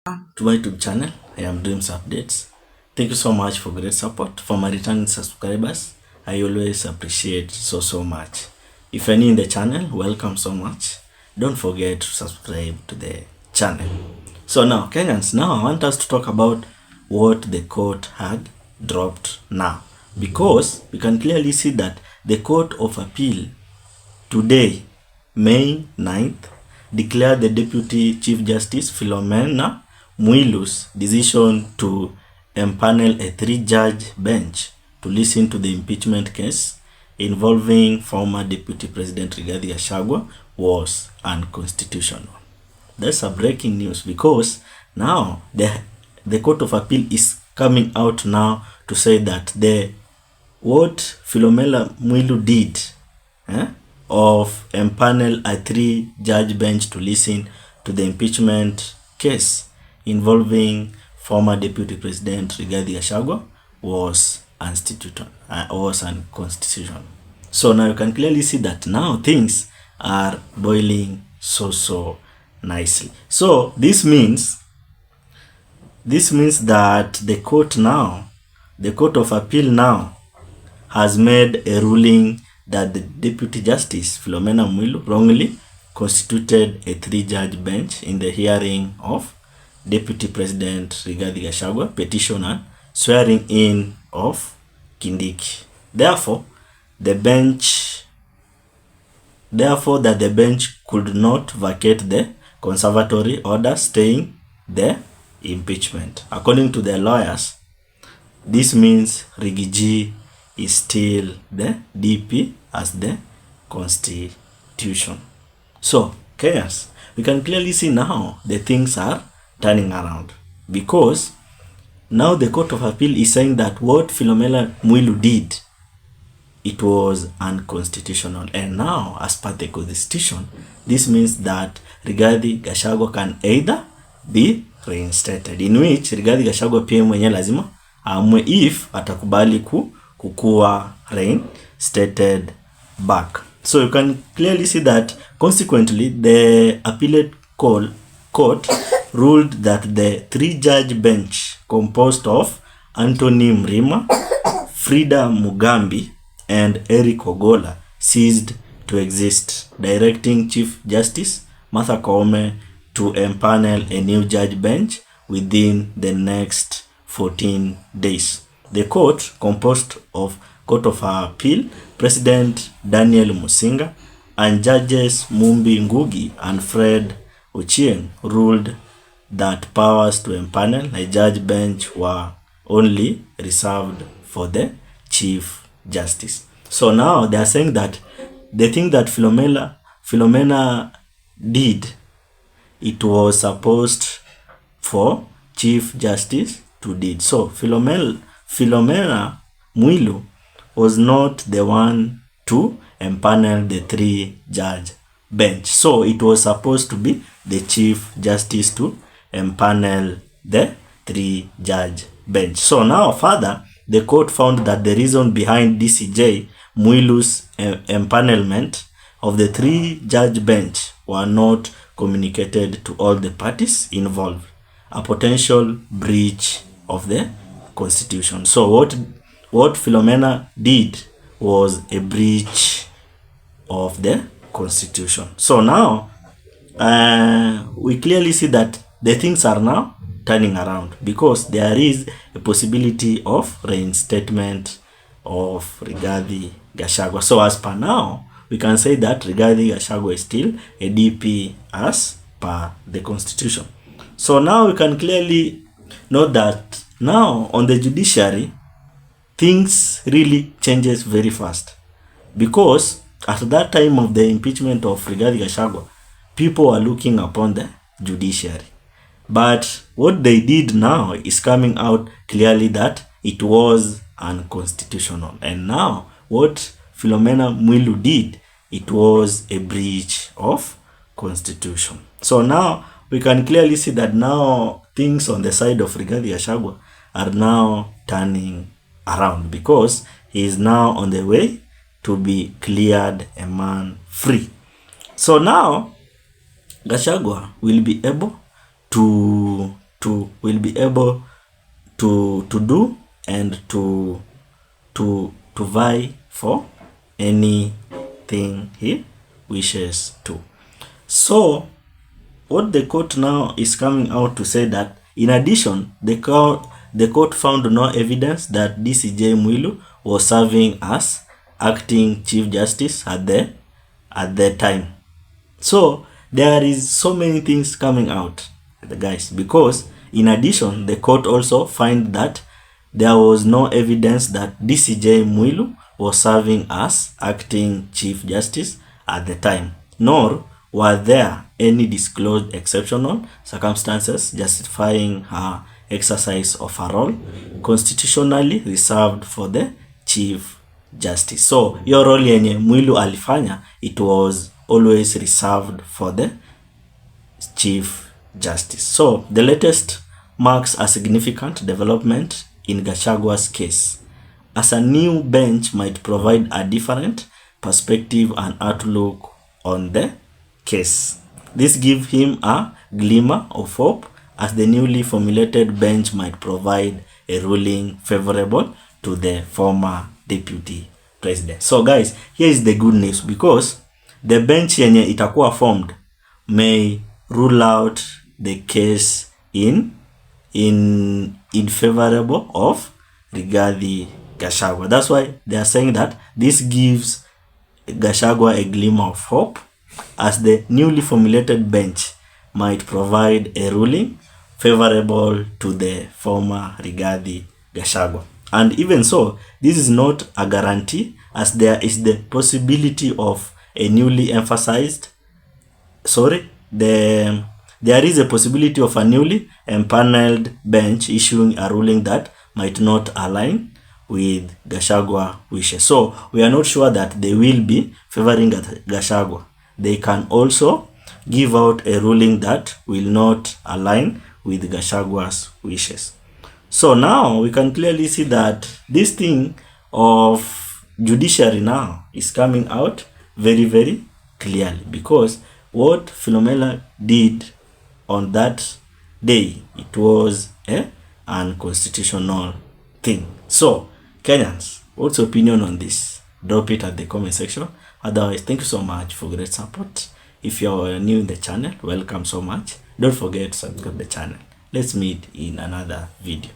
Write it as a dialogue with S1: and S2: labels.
S1: To my YouTube channel. I am Dreams Updates. Thank you so much for great support. For my returning subscribers, I always appreciate so much. If you're new in the channel, welcome so much. Don't forget to subscribe to the channel. So now, Kenyans, now I want us to talk about what the court had dropped now. Because we can clearly see that the Court of Appeal today, May 9th, declared the Deputy Chief Justice Philomena Mwilu's decision to empanel a 3-judge bench to listen to the impeachment case involving former Deputy President Rigathi Gachagua was unconstitutional. That's a breaking news because now the Court of Appeal is coming out now to say that what Philomena Mwilu did of empanel a 3-judge bench to listen to the impeachment case involving former Deputy President Rigathi Gachagua was unconstitutional. So now you can clearly see that now things are boiling so nicely. So this means that the Court of Appeal now has made a ruling that the Deputy Justice Philomena Mwilu wrongly constituted a 3-judge bench in the hearing of Deputy President Rigathi Gachagua petition and swearing in of Kindiki. Therefore, that the bench could not vacate the conservatory order staying the impeachment. According to the lawyers, this means Rigiji is still the DP as the constitution. So, Kenyans, we can clearly see now the things are turning around because now the Court of Appeal is saying that what Philomena Mwilu did, it was unconstitutional. And now, as per the Constitution, this means that Rigathi Gachagua can either be reinstated, in which Rigathi Gachagua pia mwenye lazima amwe if atakubali kukuwa reinstated back. So you can clearly see that consequently the appellate court ruled that the 3-judge bench composed of Anthony Mrima, Frida Mugambi, and Eric Ogola ceased to exist, directing Chief Justice Mwilu-COME to empanel a new judge bench within the next 14 days. The court, composed of Court of Appeal President Daniel Musinga and Judges Mumbi Ngugi and Fred Ochieng, ruled that powers to empanel a judge bench were only reserved for the Chief Justice. So now they are saying that the thing that Philomena did, it was supposed for Chief Justice to did. So Philomena Mwilu was not the one to empanel the 3-judge bench. So it was supposed to be the Chief Justice to empanel the 3-judge bench. So now further, the court found that the reason behind DCJ MWILU's empanelment of the 3-judge bench were not communicated to all the parties involved, a potential breach of the Constitution. So what Philomena did was a breach of the Constitution. So now we clearly see that the things are now turning around because there is a possibility of reinstatement of Rigathi Gachagua. So as per now, we can say that Rigathi Gachagua is still a DP as per the Constitution. So now we can clearly note that now on the judiciary, things really changes very fast because at that time of the impeachment of Rigathi Gachagua, people are looking upon the judiciary. But what they did now is coming out clearly that it was unconstitutional. And now what Philomena Mwilu did, it was a breach of Constitution. So now we can clearly see that now things on the side of Rigathi Gachagua are now turning around because he is now on the way to be cleared a man free. So now Gachagua will be able to will be able to do and to vie for anything he wishes to. So what the court now is coming out to say that in addition, the court found no evidence that DCJ Mwilu was serving as acting Chief Justice at the time. So there is so many things coming out, guys, because in addition, the court also find that there was no evidence that DCJ Mwilu was serving as acting Chief Justice at the time, nor were there any disclosed exceptional circumstances justifying her exercise of a role constitutionally reserved for the Chief Justice. So your role yenye Mwilu alifanya, it was always reserved for the Chief Justice. So the latest marks a significant development in Gachagua's case, as a new bench might provide a different perspective and outlook on the case. This gives him a glimmer of hope, as the newly formulated bench might provide a ruling favorable to the former deputy president. So guys, here is the good news, because the bench yenye itakuwa formed may rule out the case in favorable of Rigathi Gachagua. That's why they are saying that this gives Gachagua a glimmer of hope, as the newly formulated bench might provide a ruling favorable to the former Rigathi Gachagua. And even so, this is not a guarantee, as there is the possibility of a newly emphasized, there is a possibility of a newly empaneled bench issuing a ruling that might not align with Gachagua wishes. So we are not sure that they will be favoring Gachagua. They can also give out a ruling that will not align with Gachagua's wishes. So now we can clearly see that this thing of judiciary now is coming out very, very clearly, because what Philomena did on that day, it was an unconstitutional thing. So Kenyans, what's your opinion on this? Drop it at the comment section. Otherwise, thank you so much for great support. If you're new in the channel, welcome so much. Don't forget to subscribe to the channel. Let's meet in another video.